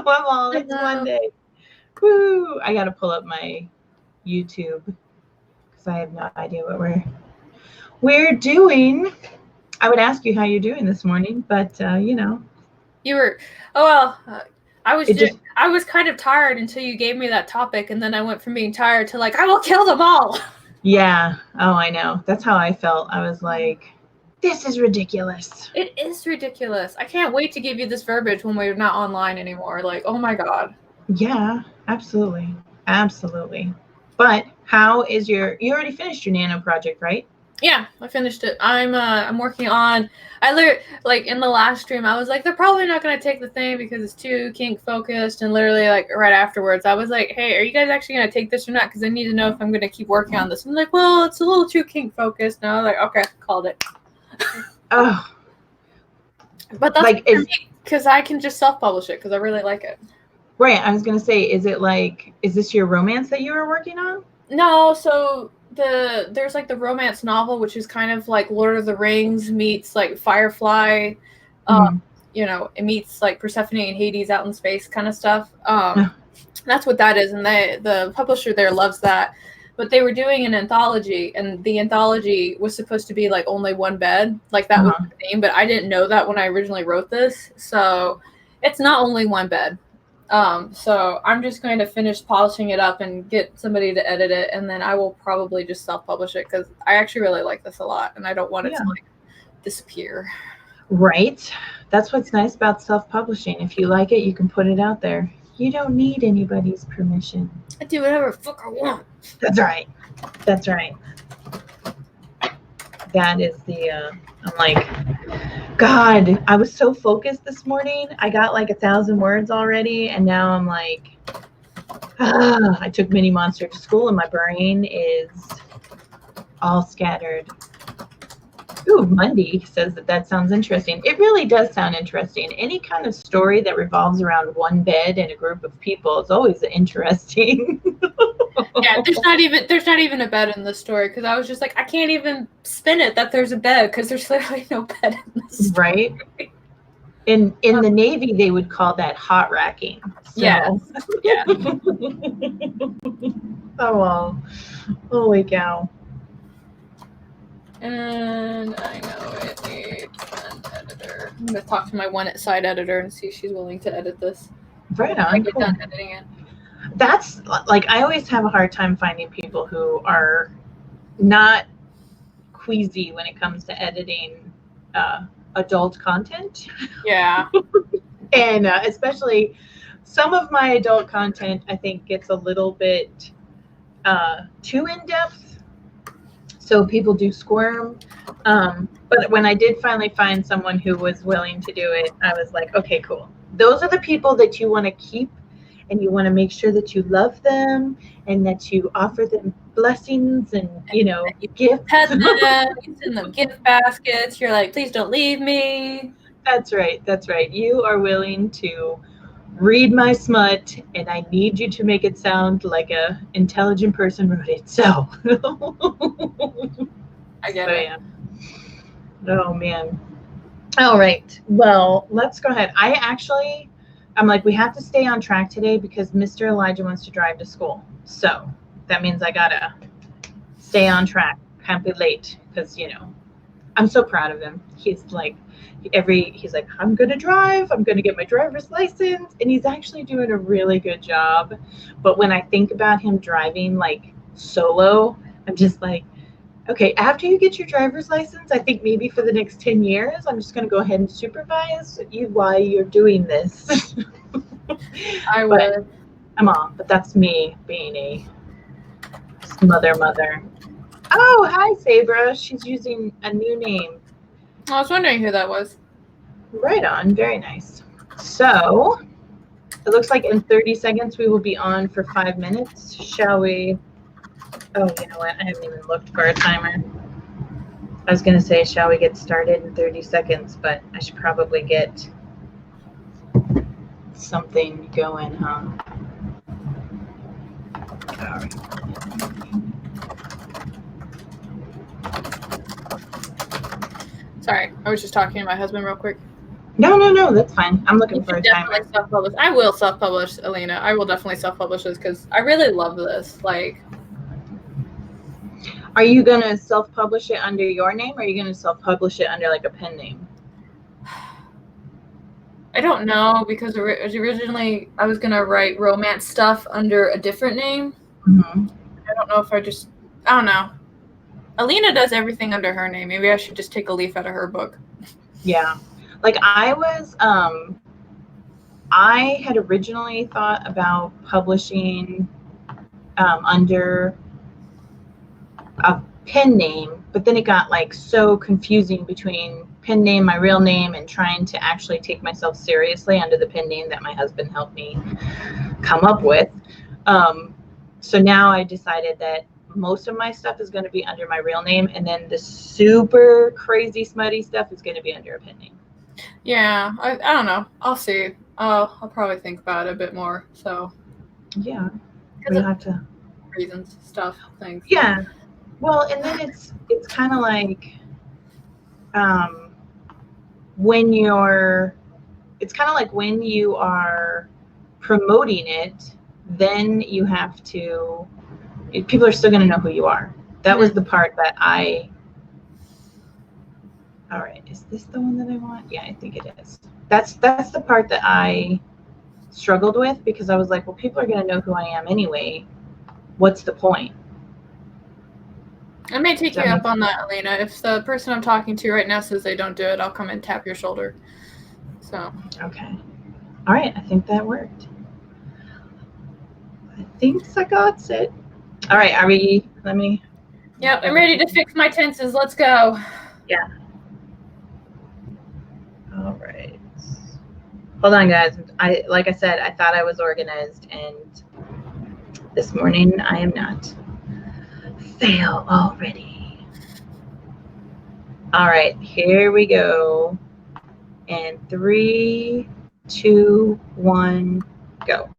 all. It's Monday. Woo! I got to pull up my YouTube because I have no idea what we're doing. I would ask you how you're doing this morning, but you know. You were, I was kind of tired until you gave me that topic, and then I went from being tired to like, I will kill them all. Yeah. Oh, I know. That's how I felt. I was like, this is ridiculous. It is ridiculous. I can't wait to give you this verbiage when we're not online anymore. Like, oh my God. Yeah, absolutely. Absolutely. But how is you already finished your nano project, right? Yeah, I finished it. I'm working on, like in the last stream, I was like, they're probably not going to take the thing because it's too kink focused. And literally like right afterwards, I was like, hey, are you guys actually going to take this or not? Because I need to know if I'm going to keep working on this. And like, well, it's a little too kink focused. And I was like, okay, called it. Oh. But that's like, because I can just self-publish it because I really like it. Right. I was going to say, is this your romance that you were working on? No. So there's like the romance novel, which is kind of like Lord of the Rings meets like Firefly. You know, it meets like Persephone and Hades out in space kind of stuff. That's what that is. And the publisher there loves that. But they were doing an anthology, and the anthology was supposed to be like only one bed. Like that was the theme, but I didn't know that when I originally wrote this. So it's not only one bed. So I'm just going to finish polishing it up and get somebody to edit it, and then I will probably just self-publish it because I actually really like this a lot, and I don't want it to like disappear. Right. That's what's nice about self-publishing. If you like it, you can put it out there. You don't need anybody's permission. I do whatever the fuck I want. That's right. That's right. That is I'm like, God, I was so focused this morning. I got like 1,000 words already. And now I'm like, I took Mini Monster to school and my brain is all scattered. Ooh, Monday says that sounds interesting. It really does sound interesting. Any kind of story that revolves around one bed and a group of people is always interesting. Yeah, there's not even a bed in this story because I was just like, I can't even spin it that there's a bed because there's literally no bed in this story. Right. In the Navy, they would call that hot racking. So. Yeah. Yeah. Oh well. Holy cow. And I know it needs an editor. I'm gonna talk to my side editor and see if she's willing to edit this. Right on. I get done editing it. That's like, I always have a hard time finding people who are not queasy when it comes to editing adult content. Yeah. And especially some of my adult content, I think, gets a little bit too in-depth. So people do squirm. But when I did finally find someone who was willing to do it, I was like, okay, cool. Those are the people that you want to keep, and you want to make sure that you love them and that you offer them blessings and, you know, gifts. Pet them, you send them gift baskets. You're like, please don't leave me. That's right. That's right. You are willing to read my smut, and I need you to make it sound like a intelligent person wrote it. So I get it. Yeah. Oh man. All right. Well, let's go ahead. I'm like, we have to stay on track today because Mr. Elijah wants to drive to school. So that means I gotta stay on track. Can't be late because, you know, I'm so proud of him. He's like, I'm going to drive. I'm going to get my driver's license. And he's actually doing a really good job. But when I think about him driving like solo, I'm just like, okay, after you get your driver's license, I think maybe for the next 10 years, I'm just going to go ahead and supervise you while you're doing this. I would. I'm on, but that's me being a mother. Oh, hi, Sabra. She's using a new name. I was wondering who that was. Right on. Very nice. So it looks like in 30 seconds we will be on for 5 minutes. Shall we? Oh, you know what? I haven't even looked for a timer. I was going to say, shall we get started in 30 seconds? But I should probably get something going, huh? All right. Sorry, I was just talking to my husband real quick. No, that's fine. I'm looking You for should a timer. definitely self-publish. I will self-publish, Alina. I will definitely self-publish this because I really love this. Like, Are you gonna self-publish it under your name, or are you gonna self-publish it under like a pen name? I don't know because originally I was gonna write romance stuff under a different name. Mm-hmm. I don't know if I don't know. Alina does everything under her name. Maybe I should just take a leaf out of her book. Yeah, like I had originally thought about publishing under a pen name, but then it got like so confusing between pen name, my real name, and trying to actually take myself seriously under the pen name that my husband helped me come up with. So now I decided that most of my stuff is going to be under my real name, and then the super crazy smutty stuff is going to be under a pen name. Yeah, I don't know. I'll see. I'll probably think about it a bit more. So yeah, we have to reasons, stuff, things. Yeah, well, and then it's kind of like when you're it's kind of like when you are promoting it, then you have to people are still going to know who you are. That was the part that all right, is this the one that I want? Yeah, I think it is. That's the part that I struggled with, because I was like, well, people are going to know who I am anyway. What's the point? I may take you up on that, Alina. If the person I'm talking to right now says they don't do it, I'll come and tap your shoulder. So. Okay. All right, I think that worked. I think I got it. All right, are we? Let me. Yep, I'm ready to fix my tenses. Let's go. Yeah. All right. Hold on, guys. Like I said, I thought I was organized, and this morning I am not. Fail already. All right, here we go. And 3, 2, 1, go.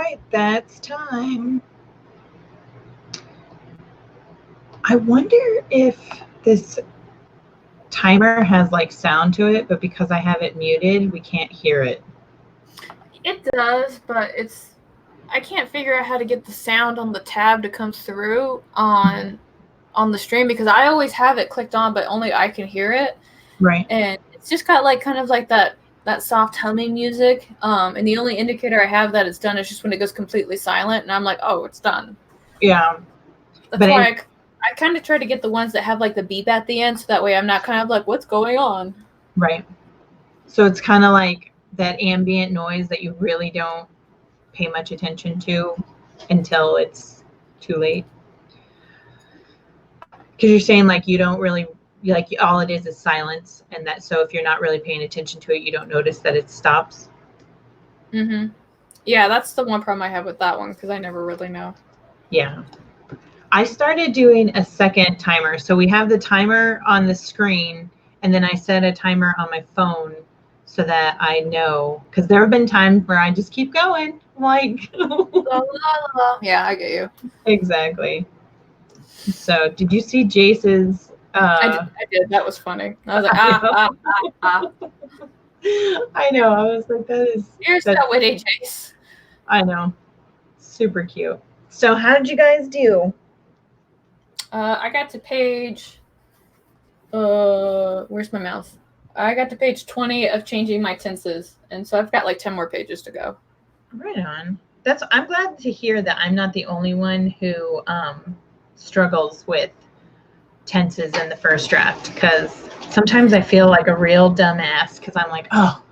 right, that's time. I wonder if this timer has like sound to it, but because I have it muted, we can't hear it. It does, but I can't figure out how to get the sound on the tab to come through on the stream, because I always have it clicked on, but only I can hear it. Right. And it's just got like kind of like that soft humming music. And the only indicator I have that it's done is just when it goes completely silent, and I'm like, oh, it's done. Yeah. That's why I kind of try to get the ones that have like the beep at the end, so that way I'm not kind of like, what's going on? Right. So it's kind of like that ambient noise that you really don't pay much attention to until it's too late. Because you're saying like you don't really, like all it is silence, and that, so if you're not really paying attention to it, you don't notice that it stops. Mm-hmm. Yeah, that's the one problem I have with that one, because I never really know. Yeah. I started doing a second timer. So we have the timer on the screen, and then I set a timer on my phone so that I know, because there have been times where I just keep going. Like, la, la, la. Yeah, I get you. Exactly. So did you see Jace's? I did. That was funny. I was like, I know. I was like, that is. You're so witty, Jace. I know. Super cute. So how did you guys do? I got to page. Where's my mouse? I got to page 20 of changing my tenses, and so I've got like 10 more pages to go. Right on. I'm glad to hear that I'm not the only one who struggles with tenses in the first draft, because sometimes I feel like a real dumbass because I'm like, oh.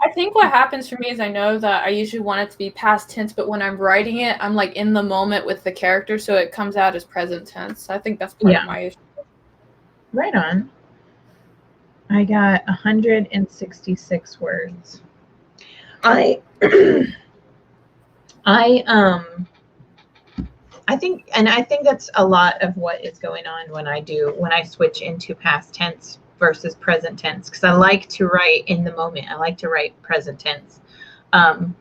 I think what happens for me is I know that I usually want it to be past tense, but when I'm writing it, I'm like in the moment with the character, so it comes out as present tense. I think that's part of my issue. Right on. I got 166 words. I think that's a lot of what is going on when I switch into past tense versus present tense, because I like to write in the moment. I like to write present tense. And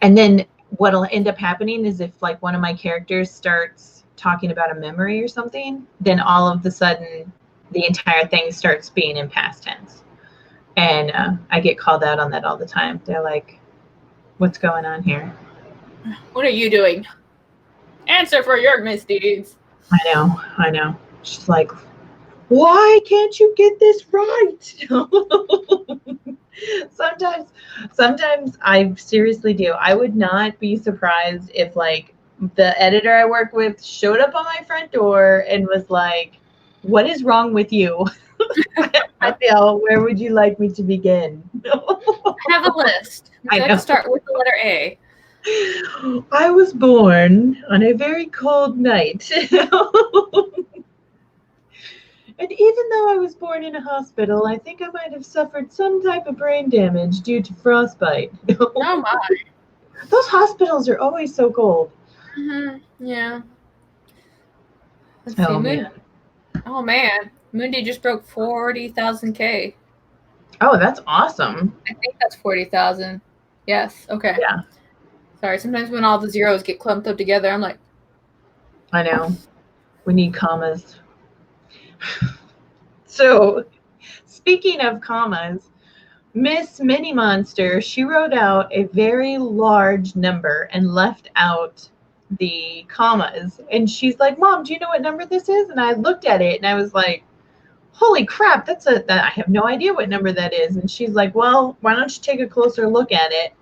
then what'll end up happening is if like one of my characters starts talking about a memory or something, then all of a sudden the entire thing starts being in past tense. And I get called out on that all the time. They're like, what's going on here? What are you doing? Answer for your misdeeds. I know. She's like, why can't you get this right? Sometimes I seriously do. I would not be surprised if like the editor I work with showed up on my front door and was like, what is wrong with you? I feel, where would you like me to begin? I have a list. Let's start with the letter A. I was born on a very cold night. And even though I was born in a hospital, I think I might have suffered some type of brain damage due to frostbite. Oh my. Those hospitals are always so cold. Mm-hmm. Yeah. Let's oh, see. Man. Oh, man. Mundi just broke 40,000 K. Oh, that's awesome. I think that's 40,000. Yes. Okay. Yeah. Sorry. Sometimes when all the zeros get clumped up together, I'm like. I know. We need commas. So, speaking of commas, Miss Minnie Monster, she wrote out a very large number and left out the commas. And she's like, Mom, do you know what number this is? And I looked at it and I was like, holy crap, I have no idea what number that is. And she's like, well, why don't you take a closer look at it?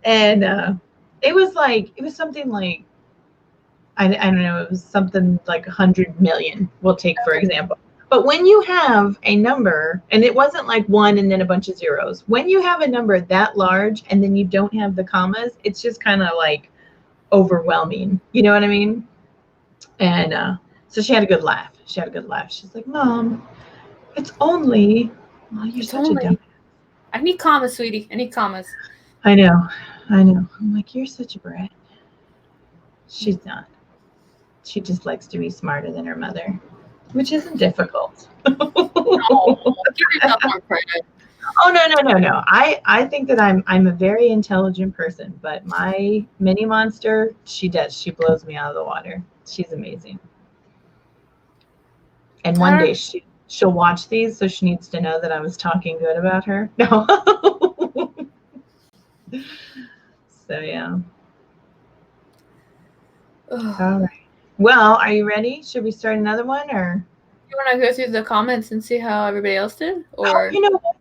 And it was something like, I don't know, it was something like 100 million, we'll take for example. But when you have a number, and it wasn't like one and then a bunch of zeros, when you have a number that large and then you don't have the commas, it's just kind of like overwhelming. You know what I mean? And so she had a good laugh. She's like, Mom, it's only, well, you're such a dumb. I need commas, sweetie. I need commas. I know. I'm like, you're such a brat. She's not. She just likes to be smarter than her mother, which isn't difficult. No, give yourself more credit. Oh no. I think that I'm a very intelligent person, but my mini monster, she blows me out of the water. She's amazing. And one day she'll watch these, so she needs to know that I was talking good about her. No. So yeah. All right. Well, are you ready? Should we start another one, or you want to go through the comments and see how everybody else did? Or you know what?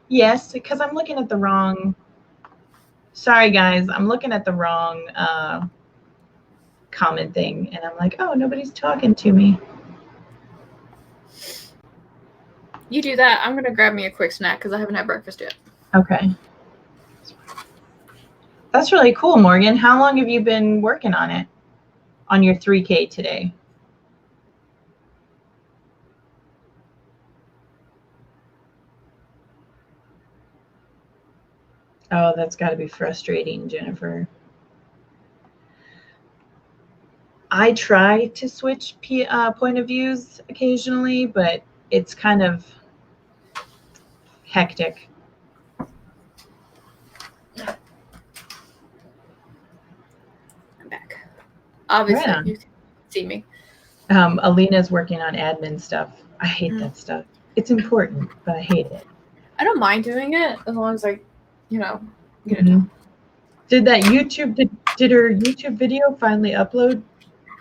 Yes, because I'm looking at the wrong. Sorry, guys, I'm looking at the wrong comment thing, and I'm like, oh, nobody's talking to me. you do that. I'm gonna grab me a quick snack because I haven't had breakfast yet. Okay. That's really cool, Morgan. How long have you been working on it? On your 3K today? Oh, that's got to be frustrating, Jennifer. I try to switch point of views occasionally, but it's kind of hectic. I'm back. Obviously, Right you can see me. Alina's working on admin stuff. I hate that stuff. It's important, but I hate it. I don't mind doing it as long as I, get it done. Did that YouTube, did her YouTube video finally upload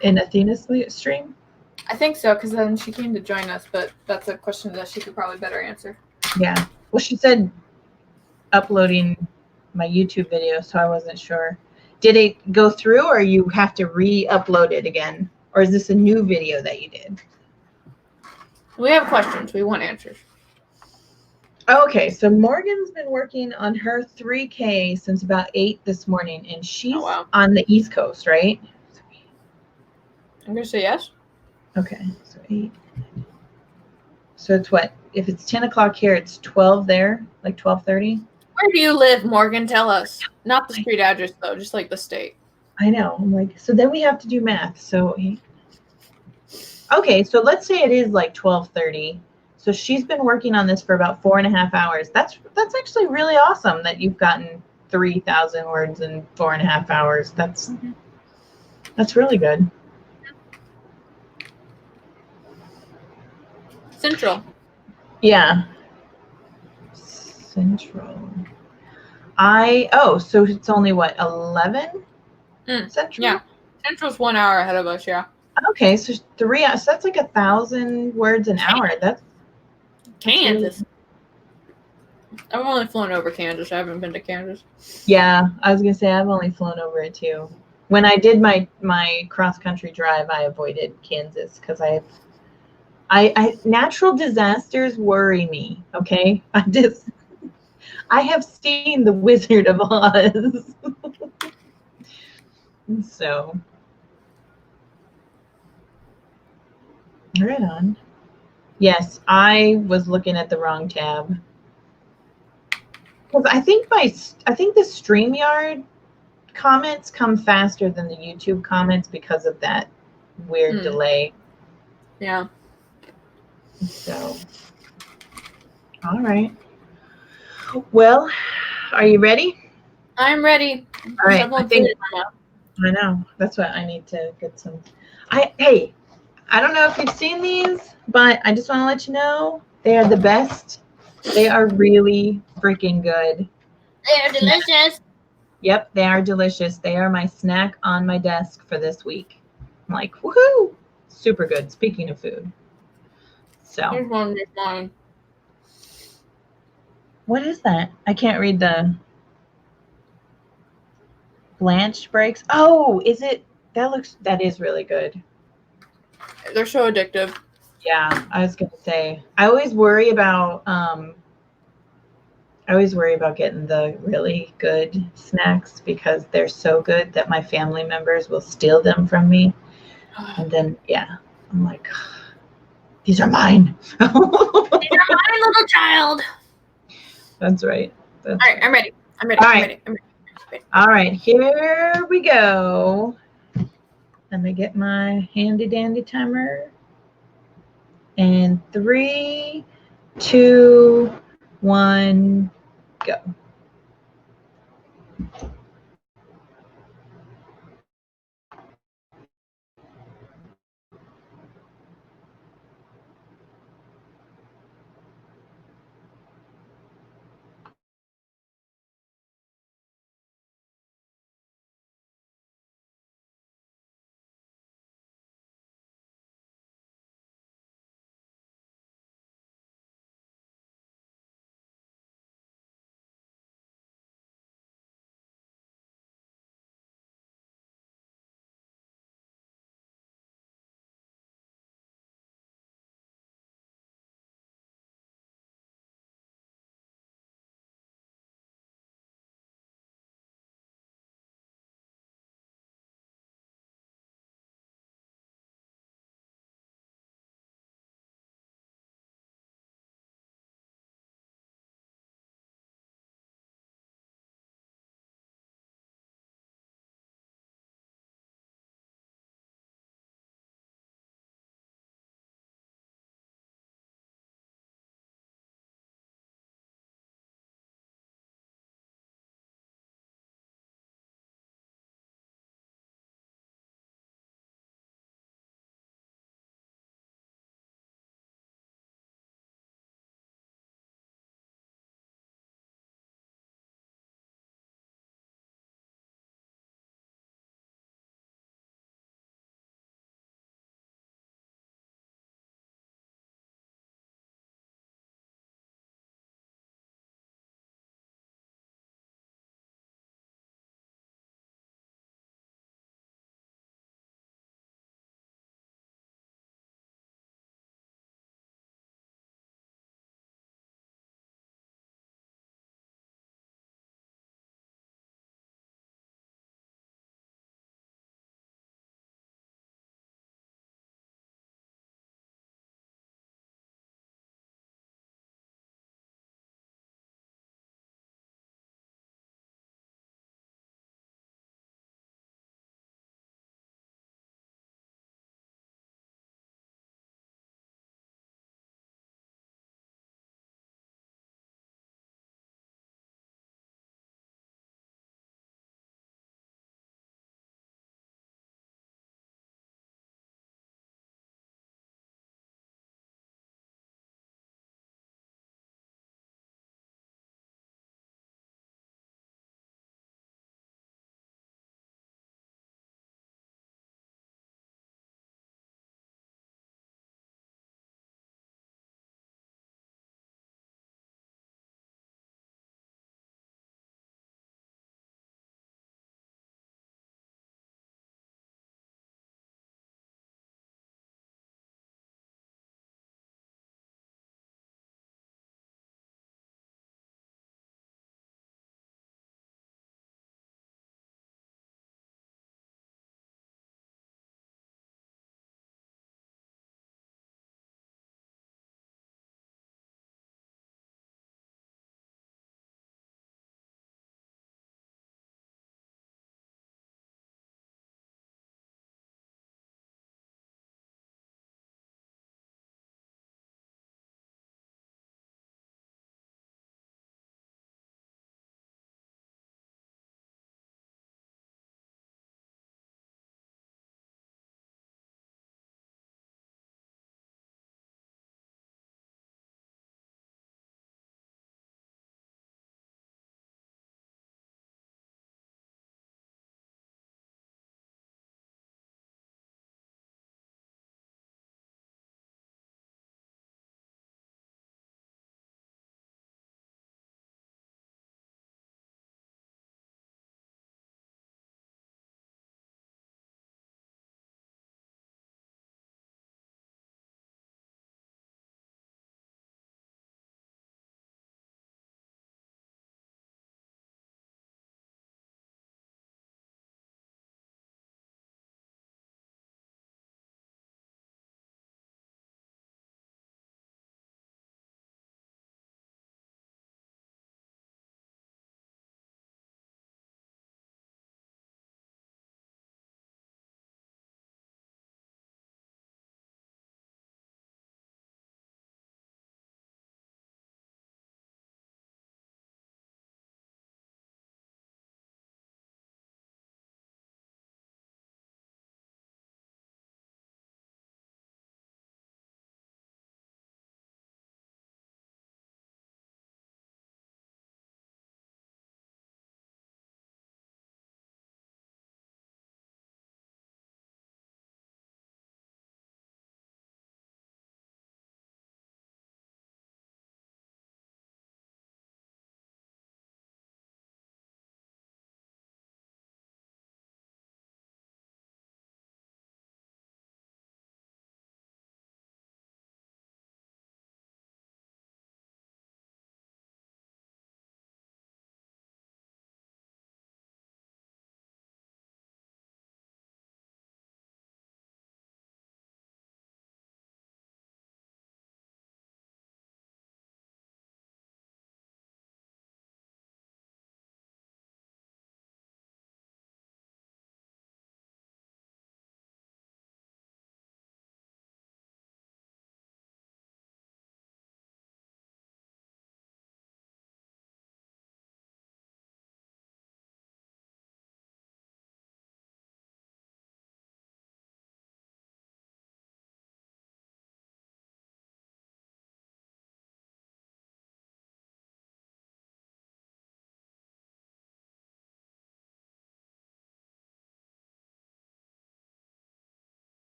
in Athena's stream? I think so, because then she came to join us, but that's a question that she could probably better answer. Yeah. Well, she said uploading my YouTube video, so I wasn't sure. Did it go through, or you have to re-upload it again? Or is this a new video that you did? We have questions. We want answers. Okay, so Morgan's been working on her 3K since about 8 this morning, and she's on the East Coast, right? I'm going to say yes. Okay, so 8. So it's what? If it's 10 o'clock here, it's 12 there, like 12:30? Where do you live, Morgan? Tell us. Not the street address, though, just like the state. I know. I'm like, so then we have to do math. So, okay, so let's say it is like 12:30. So she's been working on this for about 4.5 hours. That's actually really awesome that you've gotten 3,000 words in 4.5 hours. That's really good. Central. Yeah. Central. So it's only what, 11? Central? Yeah. Central's 1 hour ahead of us, yeah. Okay, so 3 hours. So that's like 1,000 words an hour. That's Kansas. I've only flown over Kansas. I haven't been to Kansas. Yeah, I was gonna say I've only flown over it too. When I did my cross country drive, I avoided Kansas because I natural disasters worry me. Okay, I have seen The Wizard of Oz. So, right on. Yes, I was looking at the wrong tab. Because I think the StreamYard comments come faster than the YouTube comments because of that weird delay. Yeah. So, all right. Well, are you ready? I'm ready. All right. I know. That's what I need to get some. Hey, I don't know if you've seen these, but I just want to let you know they are the best. They are really freaking good. They are delicious. Yep, they are delicious. They are my snack on my desk for this week. I'm like, woohoo! Super good. Speaking of food. So. Here's one of mine. What is that? I can't read the blanched breaks. Oh, is it? That is really good. They're so addictive. Yeah, I was gonna say. I always worry about getting the really good snacks because they're so good that my family members will steal them from me. And then I'm like, these are mine. These are mine, little child. That's right. All right, I'm ready. I'm ready. All I'm right. ready. All right, here we go. Let me get my handy dandy timer. And 3, 2, 1, go.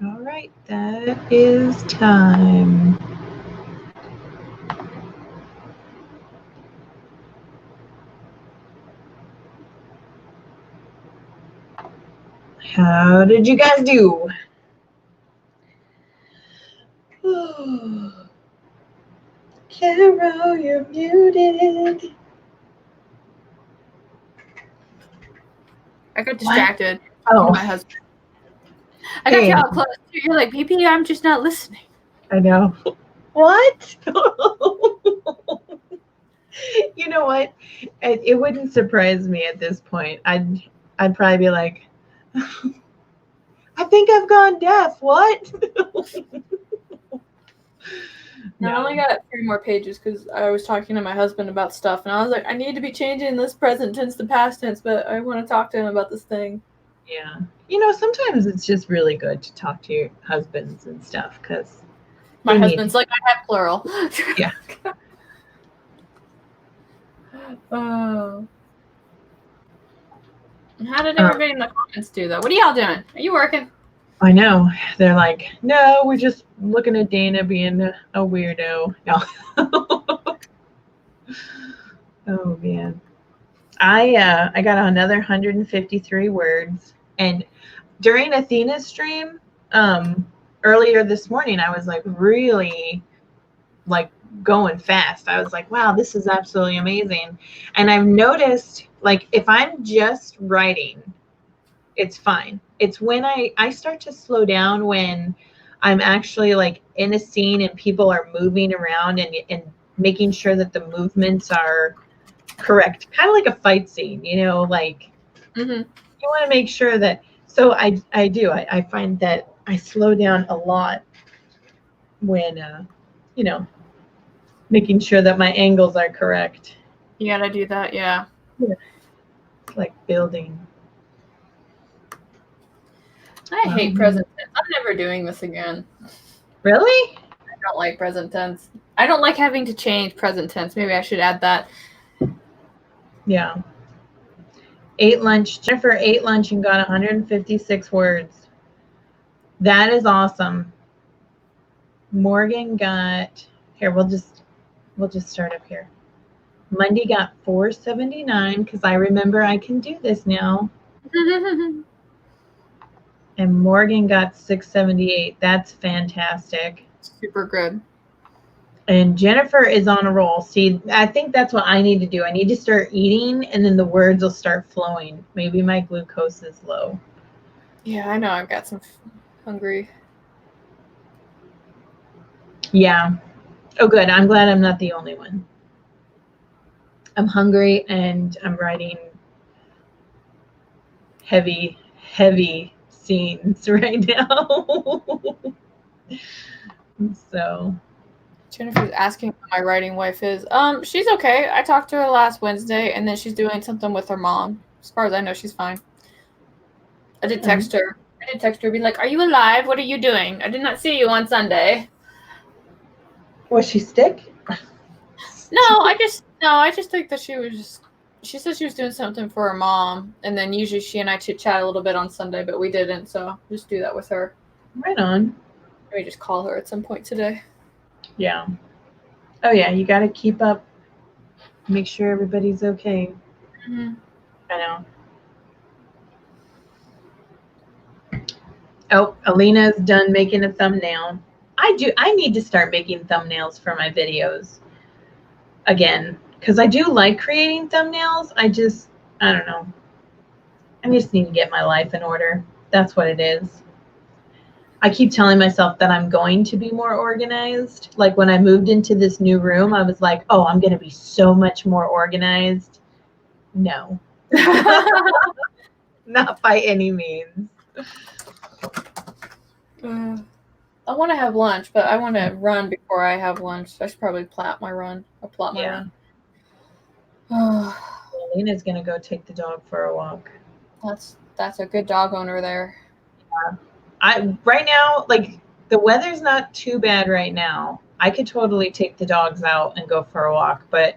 All right, that is time. How did you guys do? Carol, you're muted. I got distracted. Oh, My husband. I got you all close. You're like, PP, I'm just not listening. I know. What? You know what? It wouldn't surprise me at this point. I'd probably be like, I think I've gone deaf. What? No. I only got 3 more pages because I was talking to my husband about stuff, and I was like, I need to be changing this present tense to past tense, but I want to talk to him about this thing. Yeah. You know, sometimes it's just really good to talk to your husbands and stuff because my husband's like, I have plural. Yeah. Oh. How did everybody in the comments do though? What are y'all doing? Are you working? I know. They're like, no, we're just looking at Dana being a weirdo. No. Oh man. I got another 153 words, and during Athena's stream earlier this morning, I was like really like going fast. I was like, wow, this is absolutely amazing. And I've noticed, like, if I'm just writing, it's fine. It's when I start to slow down when I'm actually like in a scene and people are moving around and making sure that the movements are correct, kind of like a fight scene, you know, like you want to make sure that. So I find that I slow down a lot when you know, making sure that my angles are correct. You gotta do that, yeah. Like building. I hate present tense. I'm never doing this again. Really? I don't like present tense. I don't like having to change present tense. Maybe I should add that. Yeah. Ate lunch. Jennifer ate lunch and got 156 words. That is awesome. Morgan got, here, we'll just start up here. Monday got 479 because I remember I can do this now. And Morgan got 678. That's fantastic. Super good. And Jennifer is on a roll. See, I think that's what I need to do. I need to start eating, and then the words will start flowing. Maybe my glucose is low. Yeah, I know. I've got some hungry. Yeah. Oh, good. I'm glad I'm not the only one. I'm hungry, and I'm writing heavy scenes right now. So Jennifer's asking who my writing wife is. She's okay. I talked to her last Wednesday, and then she's doing something with her mom. As far as I know, she's fine. I did text her. Be like, "Are you alive? What are you doing? I did not see you on Sunday." Was she sick? No, I just think that she was just. She said she was doing something for her mom, and then usually she and I chit chat a little bit on Sunday, but we didn't. So just do that with her. Right on. Maybe just call her at some point today. Yeah. Oh yeah, you got to keep up. Make sure everybody's okay. Mm-hmm. I know. Oh, Alina's done making a thumbnail. I need to start making thumbnails for my videos again, because I do like creating thumbnails. I don't know. I just need to get my life in order. That's what it is. I keep telling myself that I'm going to be more organized. Like when I moved into this new room, I was like, oh, I'm going to be so much more organized. No. Not by any means. I want to have lunch, but I want to run before I have lunch. So I should probably plot my run. Run. Alina's going to go take the dog for a walk. That's a good dog owner there. Yeah. Right now, like the weather's not too bad right now. I could totally take the dogs out and go for a walk, but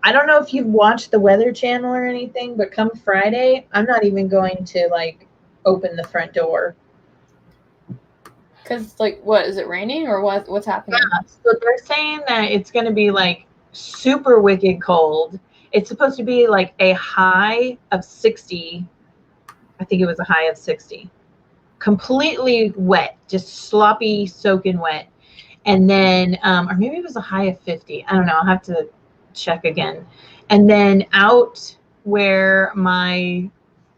I don't know if you've watched the Weather Channel or anything, but come Friday, I'm not even going to like open the front door. Because, like, what is it raining or what's happening? Yeah, so they're saying that it's going to be like super wicked cold. It's supposed to be like a high of 60. I think it was a high of 60. Completely wet, just sloppy, soaking wet. And then, or maybe it was a high of 50. I don't know. I'll have to check again. And then out where my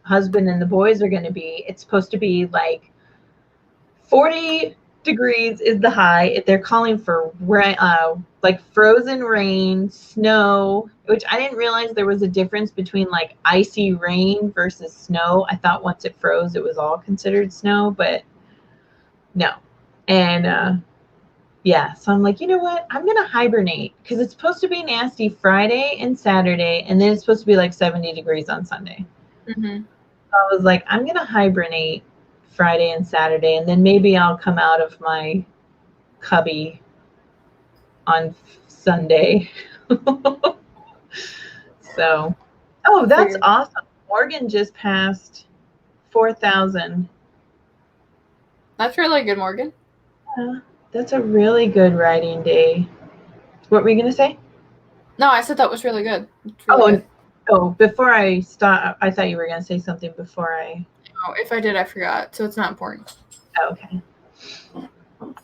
husband and the boys are going to be, it's supposed to be like 40 degrees is the high. They're calling for like frozen rain, snow, which I didn't realize there was a difference between like icy rain versus snow. I thought once it froze, it was all considered snow, but no. And yeah, so I'm like, you know what? I'm going to hibernate because it's supposed to be nasty Friday and Saturday, and then it's supposed to be like 70 degrees on Sunday. Mm-hmm. So I was like, I'm going to hibernate Friday and Saturday, and then maybe I'll come out of my cubby on Sunday. So, oh, that's awesome. Morgan just passed 4,000. That's really good, Morgan. That's a really good writing day. What were you going to say? No, I said that was really good. Really good. Oh, before I stop, I thought you were going to say something before I... Oh, if I did, I forgot. So it's not important. Oh, okay.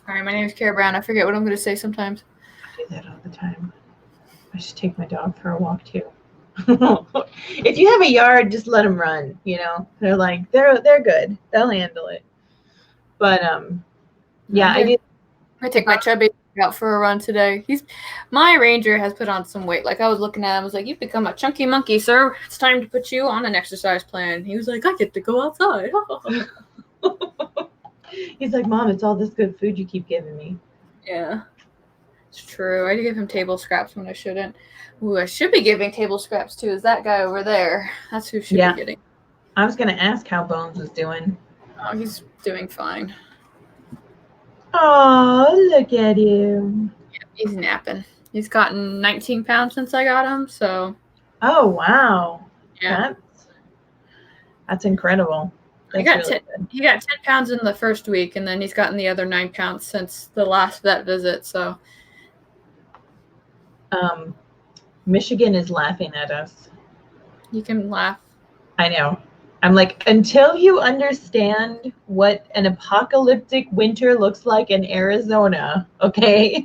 Sorry, my name is Kara Brown. I forget what I'm going to say sometimes. I do that all the time. I should take my dog for a walk too. If you have a yard, just let them run. You know, they're like they're good. They'll handle it. But yeah, I do. I take my chubby out for a run today. My ranger has put on some weight. Like I was looking at him, I was like, "You've become a chunky monkey, sir. It's time to put you on an exercise plan." He was like, "I get to go outside." He's like, "Mom, it's all this good food you keep giving me." Yeah, it's true. I give him table scraps when I shouldn't. Who I should be giving table scraps to is that guy over there. That's who should be getting. I was gonna ask how Bones was doing. Oh, he's doing fine. Oh, look at him. Yeah, he's napping. He's gotten 19 pounds since I got him, so. Oh, wow. Yeah. That's incredible. He got 10 pounds in the first week, and then he's gotten the other 9 pounds since the last vet visit, so. Michigan is laughing at us. You can laugh. I know. I'm like, until you understand what an apocalyptic winter looks like in Arizona, okay?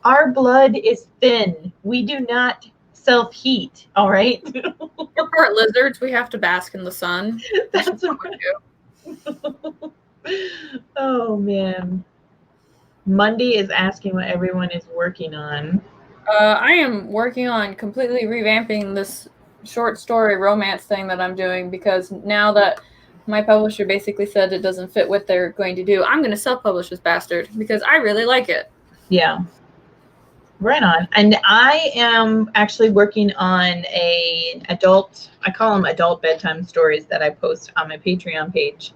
Our blood is thin. We do not self-heat, all right? We're part lizards. We have to bask in the sun. That's what we do. Oh, man. Monday is asking what everyone is working on. I am working on completely revamping this short story romance thing that I'm doing because now that my publisher basically said it doesn't fit what they're going to do, I'm going to self-publish this bastard because I really like it. Yeah. Right on. And I am actually working on I call them adult bedtime stories that I post on my Patreon page,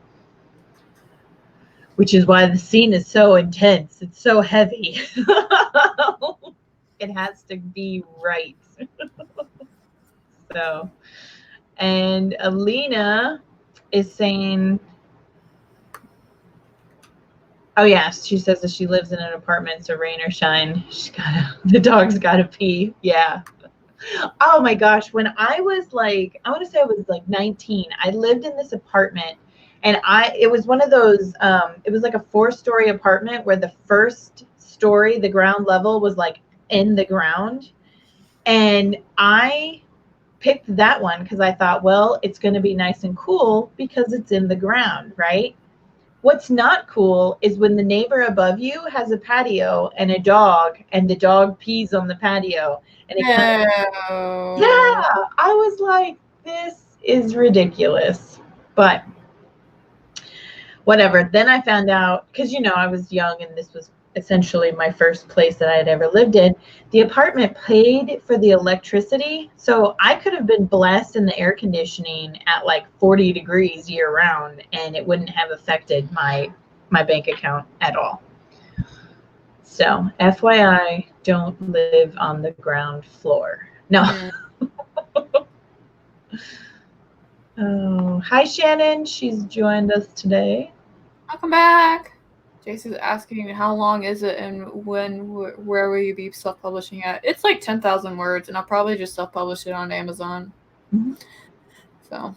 which is why the scene is so intense. It's so heavy. It has to be right. So, and Alina is saying, oh yes, she says that she lives in an apartment, so rain or shine, the dog's gotta pee. Yeah. Oh my gosh, when I was like, I want to say I was like 19, I lived in this apartment, and it was one of those, it was like a 4-story apartment where the first story, the ground level, was like in the ground, and I picked that one because I thought, well, it's going to be nice and cool because it's in the ground, right? What's not cool is when the neighbor above you has a patio and a dog, and the dog pees on the patio. And yeah, I was like, this is ridiculous. But whatever. Then I found out, because, I was young and this was essentially my first place that I had ever lived in. The apartment paid for the electricity. So I could have been blessed in the air conditioning at like 40 degrees year round, and it wouldn't have affected my bank account at all. So FYI, don't live on the ground floor. No. Oh, hi Shannon. She's joined us today. Welcome back. Jason's asking how long is it and where will you be self-publishing at? It's like 10,000 words, and I'll probably just self-publish it on Amazon. Mm-hmm. So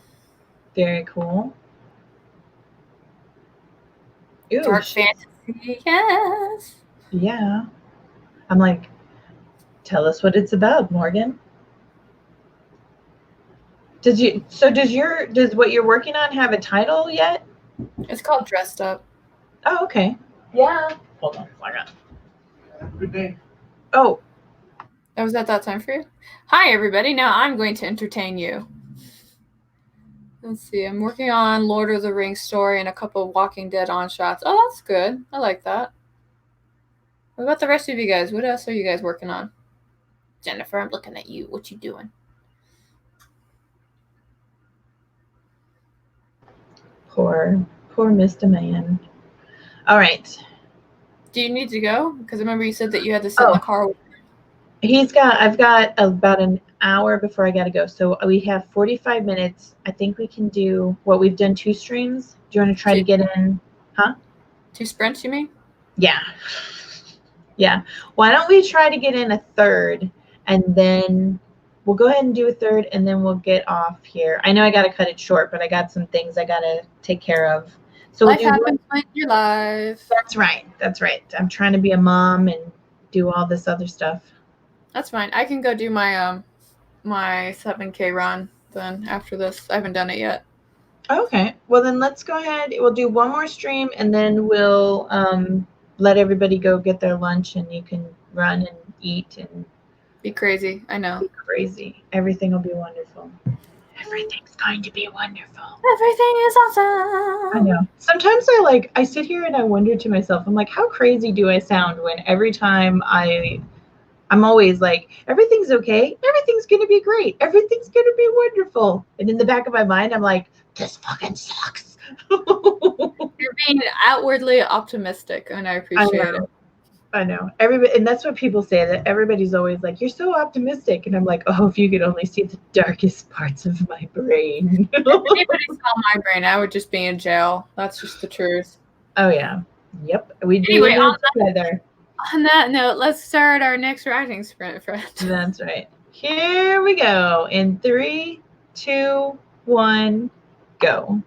very cool. Ooh, dark fantasy, yes. Yeah. I'm like, tell us what it's about, Morgan. Does what you're working on have a title yet? It's called Dressed Up. Oh, okay. Yeah. Hold on. Good day. Oh. Oh, was that time for you? Hi, everybody. Now I'm going to entertain you. Let's see. I'm working on Lord of the Rings story and a couple of Walking Dead on-shots. Oh, that's good. I like that. What about the rest of you guys? What else are you guys working on? Jennifer, I'm looking at you. What you doing? Poor Mr. Man. All right. Do you need to go? Because I remember you said that you had to sit in the car. I've got about an hour before I got to go. So we have 45 minutes. I think we can do we've done 2 streams. Do you want to try to get in? Huh? 2 sprints, you mean? Yeah. Yeah. Why don't we try to get in a third, and then we'll go ahead and do a third, and then we'll get off here. I know I got to cut it short, but I got some things I got to take care of. So life happens when you're live. That's right. That's right. I'm trying to be a mom and do all this other stuff. That's fine. I can go do my my 7K run then after this. I haven't done it yet. Okay. Well, then let's go ahead. We'll do one more stream, and then we'll let everybody go get their lunch, and you can run and eat and be crazy. I know. Be crazy. Everything will be wonderful. Everything's going to be wonderful. Everything is awesome. I know. Sometimes I sit here and I wonder to myself, I'm like, how crazy do I sound when every time I'm always like, everything's okay. Everything's going to be great. Everything's going to be wonderful. And in the back of my mind, I'm like, this fucking sucks. You're being outwardly optimistic, and I appreciate it. I know. Everybody, and that's what people say, that everybody's always like, you're so optimistic. And I'm like, oh, if you could only see the darkest parts of my brain. If anybody saw my brain, I would just be in jail. That's just the truth. Oh, yeah. Yep. We'd be anyway, together. On that note, let's start our next writing sprint, friend. That's right. Here we go. In 3, 2, 1, go.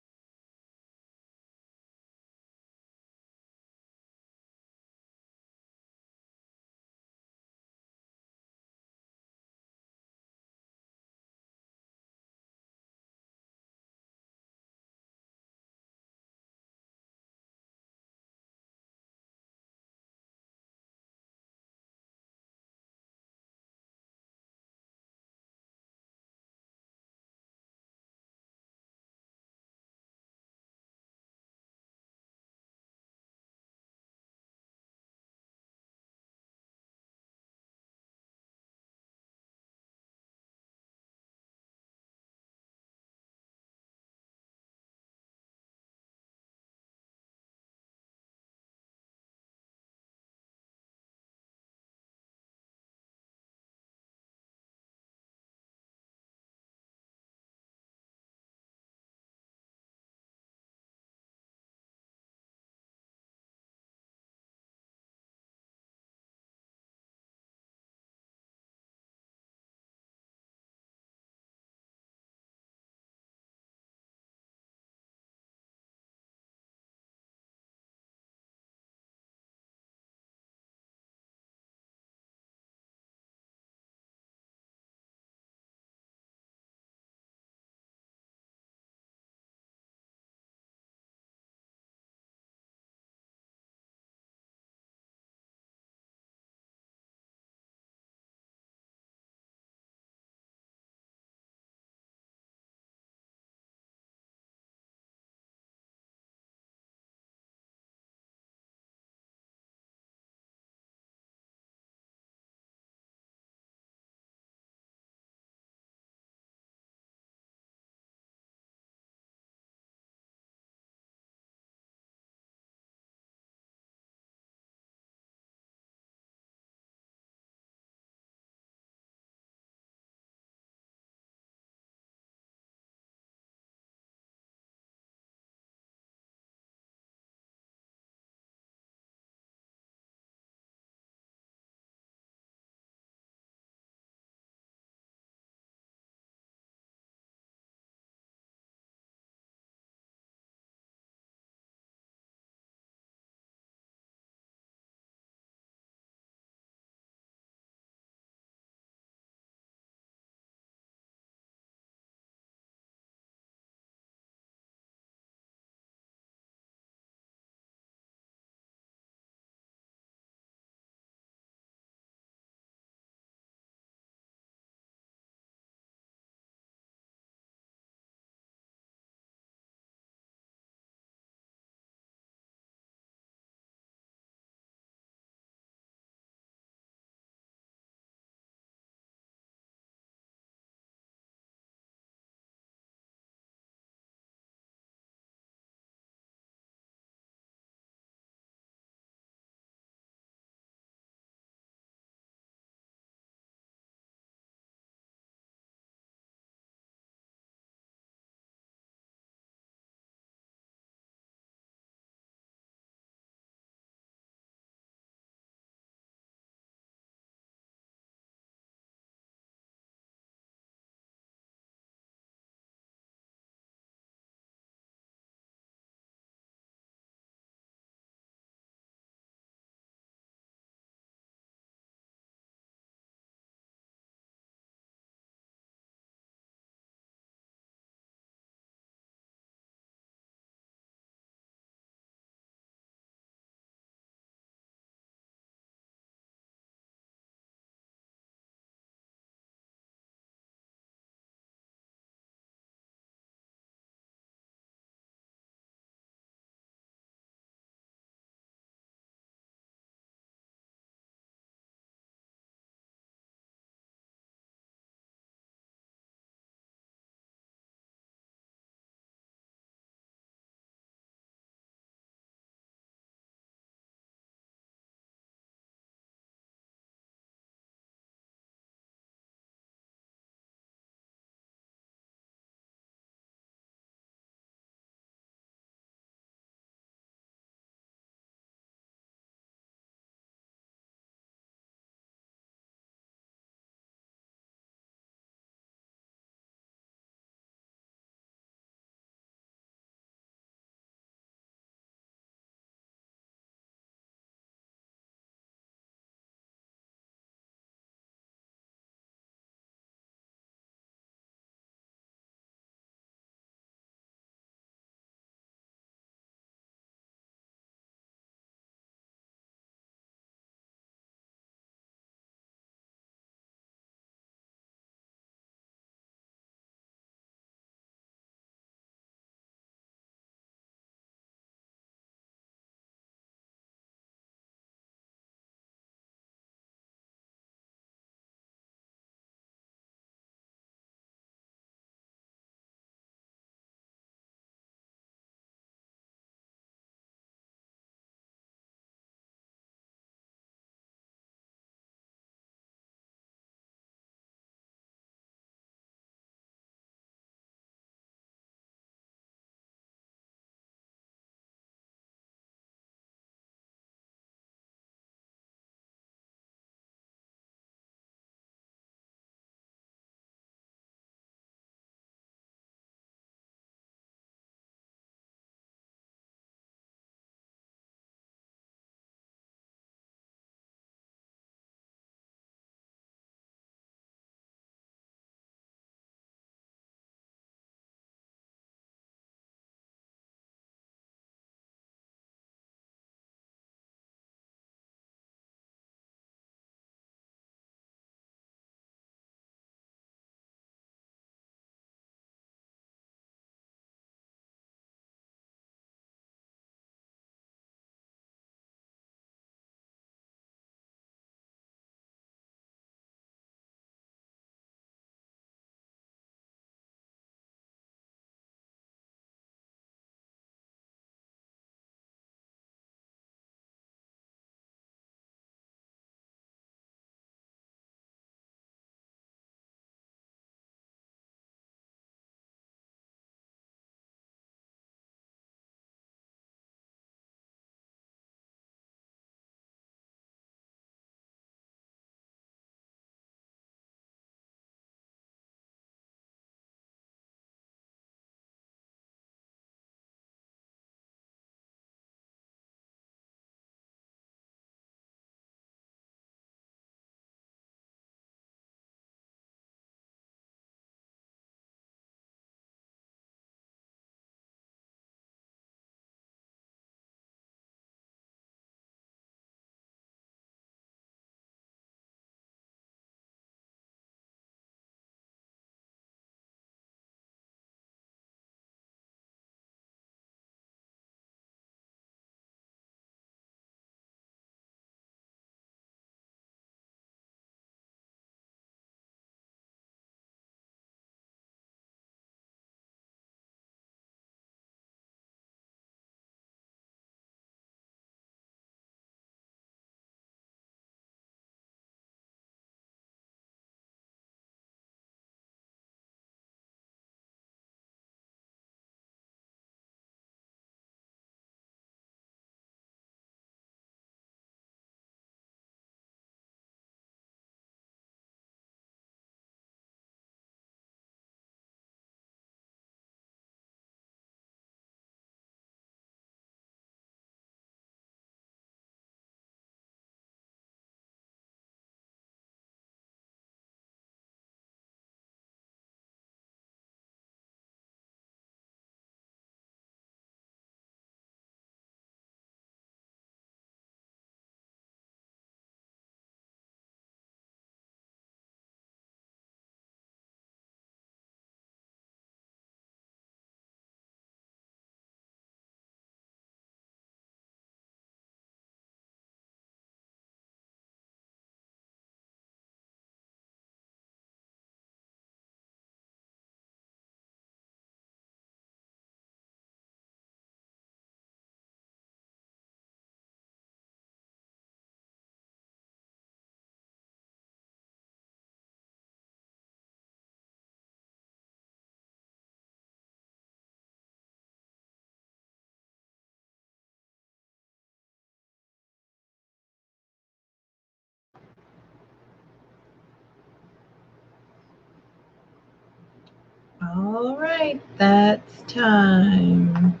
All right, that's time.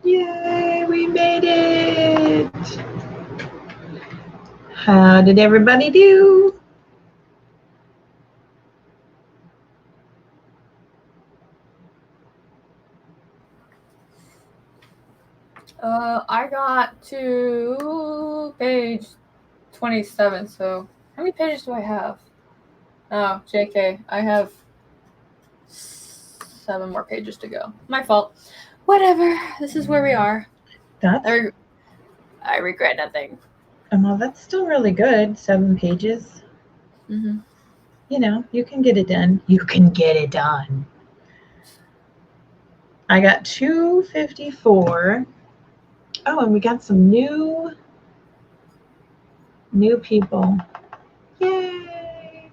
Yay, we made it. How did everybody do? I got to page 27, so how many pages do I have? Oh, JK, I have 7 more pages to go. My fault. Whatever, this is where we are. I regret nothing. Well, that's still really good, 7 pages. Mm-hmm. You know, you can get it done. You can get it done. I got 254. Oh, and we got some new people. Yay!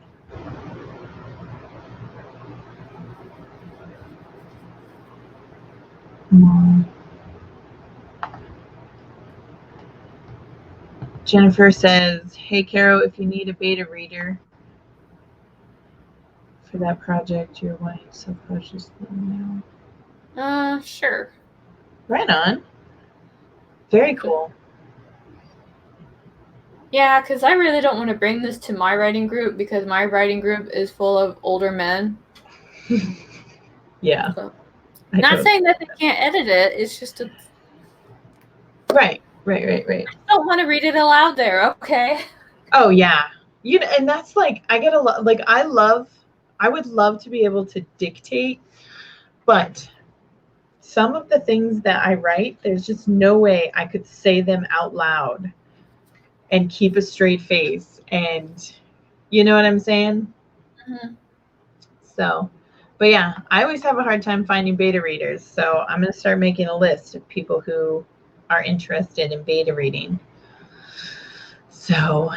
Jennifer says, hey, Caro, if you need a beta reader for that project, your wife self-publishes them now. Sure. Right on. Very cool. Yeah, because I really don't want to bring this to my writing group because my writing group is full of older men. Yeah. So, not saying that they can't edit it. It's just a... Right. I don't want to read it aloud there. Okay. Oh yeah. You know, and that's like, I get a lot, like I would love to be able to dictate, but some of the things that I write, there's just no way I could say them out loud and keep a straight face. And you know what I'm saying? Mm-hmm. So, but yeah, I always have a hard time finding beta readers. So I'm going to start making a list of people who are interested in beta reading. So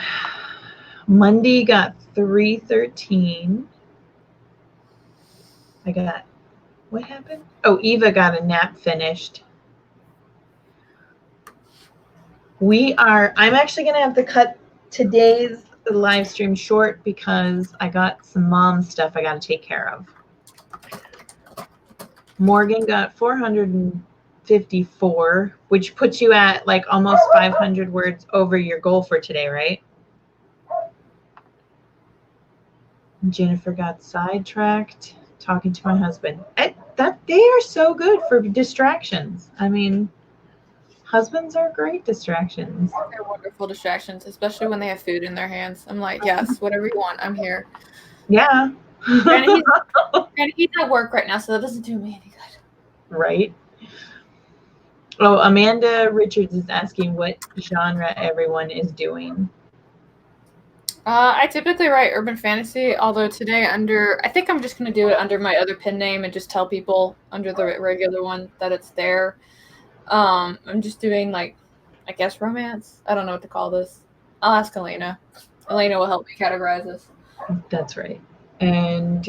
Monday got 313. I got, what happened? Oh, Eva got a nap finished. I'm actually going to have to cut today's live stream short because I got some mom stuff I got to take care of. Morgan got 454, which puts you at like almost 500 words over your goal for today, right? Jennifer got sidetracked talking to my husband. They are so good for distractions. I mean, husbands are great distractions. They're wonderful distractions, especially when they have food in their hands. I'm like, yes, whatever you want, I'm here. Yeah. Granted, he's at work right now, so that doesn't do me any good. Right. Oh, Amanda Richards is asking what genre everyone is doing. I typically write urban fantasy, although today I think I'm just going to do it under my other pen name and just tell people under the regular one that it's there. I'm just doing like, I guess romance. I don't know what to call this. I'll ask Elena. Elena will help me categorize this. That's right. And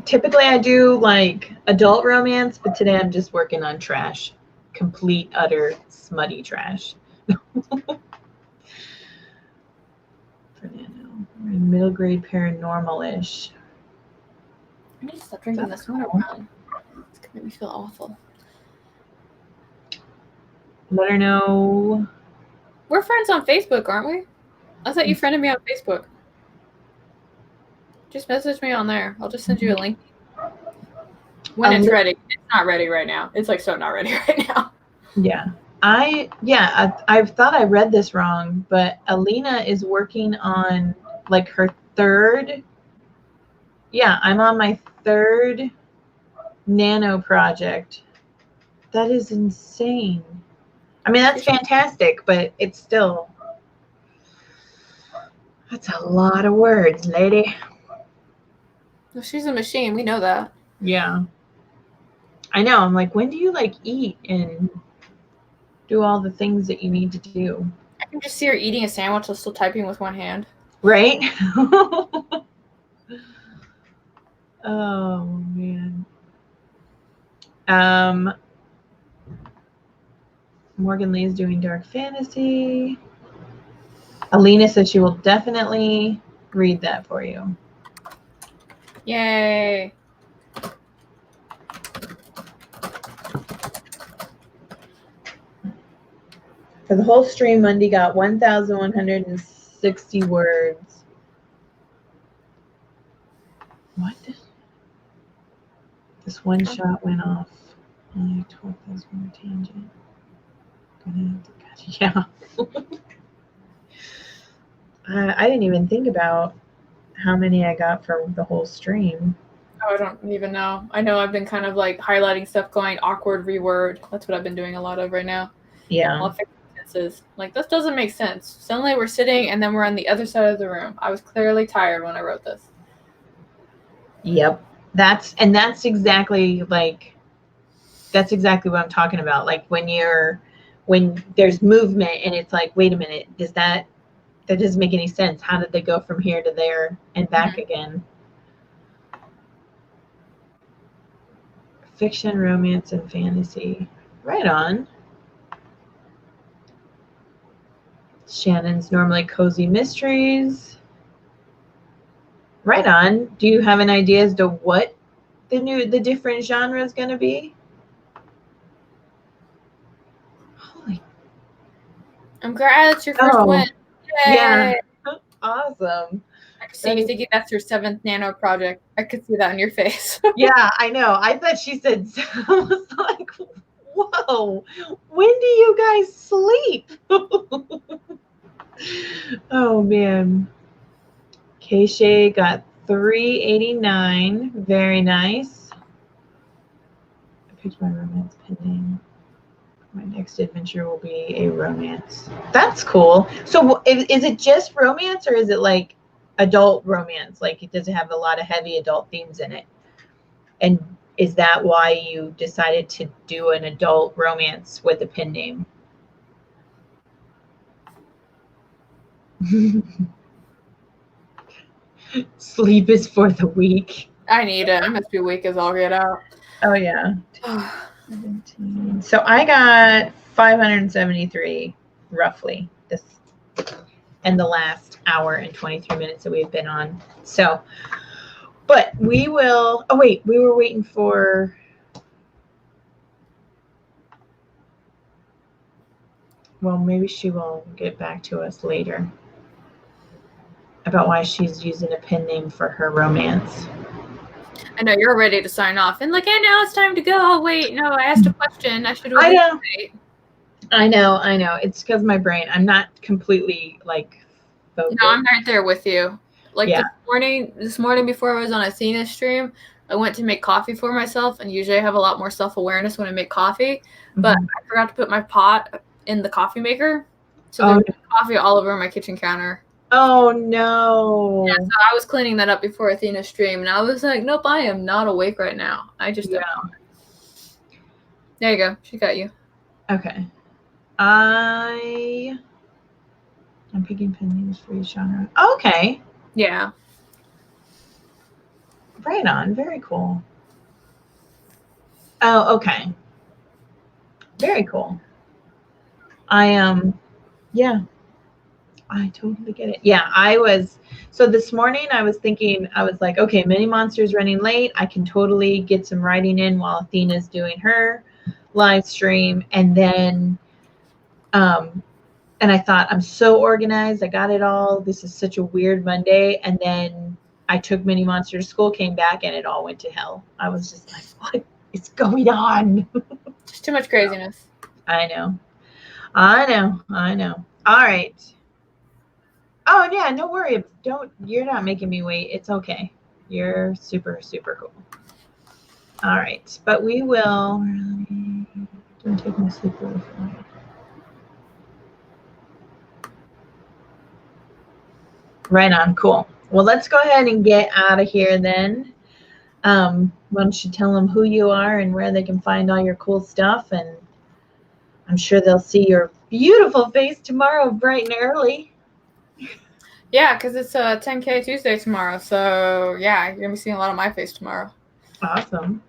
typically I do like adult romance, but today I'm just working on trash. Complete, utter, smutty trash. Fernando, we're in middle grade paranormal-ish. I need to stop drinking this water around. It's gonna make me feel awful. Let her know. We're friends on Facebook, aren't we? I thought you friended me on Facebook. Just message me on there. I'll just send you a link. When it's ready. It's not ready right now. It's like so not ready right now. Yeah. I thought I read this wrong, but Alina is working on like her third. Yeah, I'm on my third nano project. That is insane. I mean, that's fantastic, but it's still, that's a lot of words, lady. Well, she's a machine. We know that. Yeah. I know. I'm like, when do you like eat and do all the things that you need to do? I can just see her eating a sandwich while still typing with one hand. Right? Oh, man. Morgan Lee is doing dark fantasy. Alina said she will definitely read that for you. Yay. For the whole stream, Monday got 1,160 words. What? This one shot went off. Only 12,000 tangent. Yeah. I didn't even think about how many I got for the whole stream. Oh, I don't even know. I know I've been kind of like highlighting stuff, going awkward reword. That's what I've been doing a lot of right now. Yeah. I'll fix sentences. Like, this doesn't make sense. Suddenly we're sitting and then we're on the other side of the room. I was clearly tired when I wrote this. Yep. That's exactly what I'm talking about. Like when there's movement and it's like, wait a minute, that doesn't make any sense. How did they go from here to there and back again? Fiction, romance, and fantasy. Right on. Shannon's normally cozy mysteries. Right on. Do you have an idea as to what the different genre is going to be? Holy. I'm glad it's your first win. Yay. Yeah. Awesome. I could see you thinking that's your 7th nano project. I could see that on your face. Yeah, I know. I thought she said, I was like, whoa, when do you guys sleep? Oh, man. Keisha got 389. Very nice. I picked my romance pending. My next adventure will be a romance. That's cool. So is it just romance or is it like adult romance? Like, does it have a lot of heavy adult themes in it? And is that why you decided to do an adult romance with a pen name? Sleep is for the weak. I need it. I must be weak as all get out. Oh, yeah. 17. So I got 573 roughly in the last hour and 23 minutes that we've been on. So, but we will, oh wait, we were waiting for, well, maybe she will get back to us later about why she's using a pen name for her romance. I know you're ready to sign off and like, hey, now it's time to go. Oh, wait, no, I asked a question. I should have. I know. It's because my brain. I'm not completely like focused. No, I'm right there with you. Like this morning before I was on Athena's stream, I went to make coffee for myself, and usually I have a lot more self-awareness when I make coffee, but I forgot to put my pot in the coffee maker, so there was coffee all over my kitchen counter. Oh no! Yeah, so I was cleaning that up before Athena's stream, and I was like, "Nope, I am not awake right now. I just don't know." There you go. She got you. Okay. I'm picking pen names for each genre. Okay. Yeah. Right on. Very cool. Oh, okay. Very cool. Yeah. I totally get it. Yeah, so this morning I was thinking, I was like, okay, Mini Monster's running late. I can totally get some writing in while Athena's doing her live stream. And then, and I thought, I'm so organized. I got it all. This is such a weird Monday. And then I took Mini Monster to school, came back, and it all went to hell. I was just like, what is going on? Just too much craziness. I know. All right. Oh yeah, no worry. You're not making me wait. It's okay. You're super, super cool. All right, but we will. Don't take my sleep away from me. Right on. Cool. Well, let's go ahead and get out of here then. Why don't you tell them who you are and where they can find all your cool stuff, and I'm sure they'll see your beautiful face tomorrow bright and early. Yeah, because it's 10K Tuesday tomorrow. So, yeah, you're going to be seeing a lot of my face tomorrow. Awesome.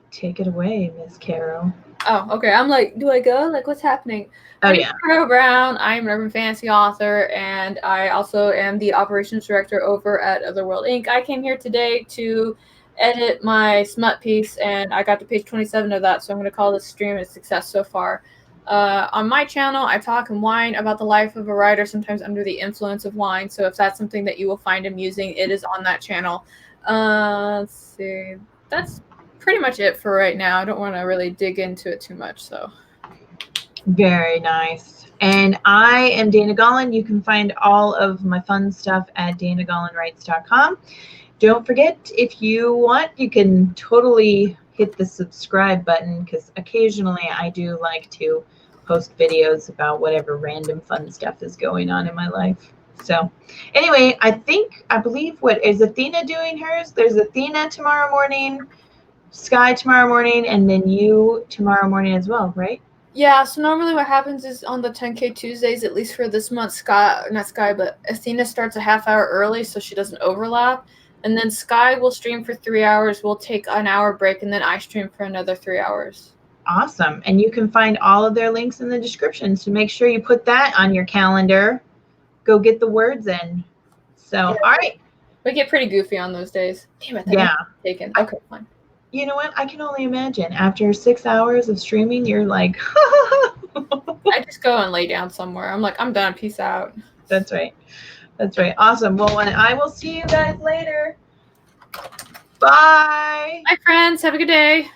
Take it away, Miss Carol. Oh, okay. I'm like, do I go? Like, what's happening? Oh, My name is yeah. Carol Brown. I'm an urban fantasy author, and I also am the operations director over at Otherworld Inc. I came here today to edit my smut piece, and I got to page 27 of that, so I'm going to call this stream a success so far. On my channel, I talk and whine about the life of a writer, sometimes under the influence of wine. So if that's something that you will find amusing, it is on that channel. Let's see. That's pretty much it for right now. I don't want to really dig into it too much. So Very nice. And I am Dana Gollin. You can find all of my fun stuff at danagollinwrites.com. Don't forget, if you want, you can totally hit the subscribe button, because occasionally I do like to post videos about whatever random fun stuff is going on in my life. So anyway, I believe, what is Athena doing hers? There's Athena tomorrow morning, Sky tomorrow morning, and then you tomorrow morning as well, right? yeah, so normally what happens is on the 10K Tuesdays, at least for this month, Athena starts a half hour early so she doesn't overlap. And then Sky will stream for 3 hours. We'll take an hour break, and then I stream for another 3 hours. Awesome. And you can find all of their links in the description. So make sure you put that on your calendar. Go get the words in. So, Yeah. all right. We get pretty goofy on those days. Damn it. Yeah. Taken. Okay, fine. You know what? I can only imagine. After 6 hours of streaming, you're like, I just go and lay down somewhere. I'm like, I'm done. Peace out. That's right. That's right. Awesome. Well, I will see you guys later. Bye. Bye, friends. Have a good day.